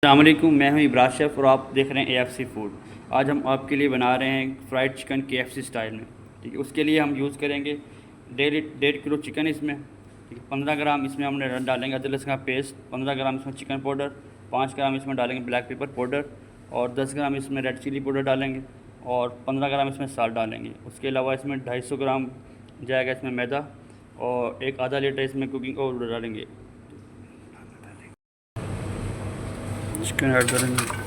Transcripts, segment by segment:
अस्सलाम वालेकुम, मैं हूं इब्रार शेफ़ और आप देख रहे हैं एएफसी फूड। आज हम आपके लिए बना रहे हैं फ्राइड चिकन केएफसी स्टाइल में। ठीक है, उसके लिए हम यूज़ करेंगे 1.5 किलो चिकन इसमें। ठीक है, 15 ग्राम इसमें हमने डालेंगे अदरक लहसुन का पेस्ट, 15 ग्राम इसमें चिकन पाउडर, 5 ग्राम इसमें डालेंगे ब्लैक पेपर पाउडर और 10 ग्राम इसमें रेड चिली पाउडर डालेंगे और 15 ग्राम इसमें साल्ट डालेंगे। उसके अलावा इसमें 250 ग्राम जाएगा इसमें मैदा और एक आधा लीटर इसमें कुकिंग ऑयल डालेंगे। चिकन ऐड करेंगे।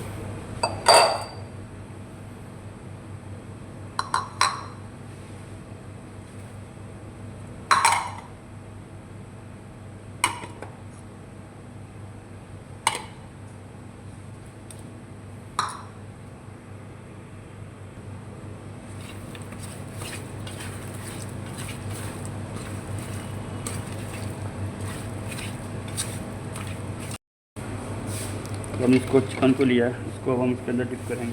हम इसको चिकन को लिया है, इसको अब हम इसके अंदर डिप करेंगे।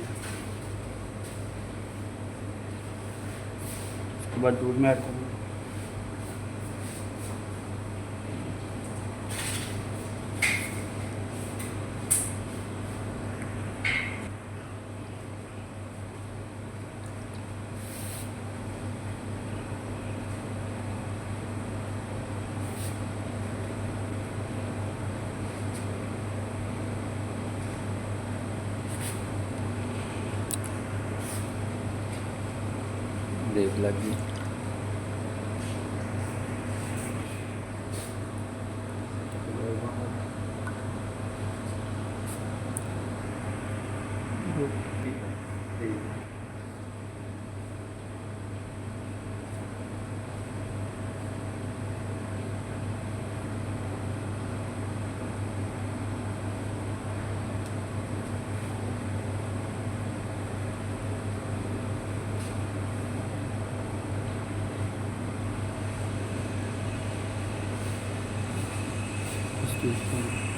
उसके बाद दूध में ऐड करेंगे। देख लगी इसको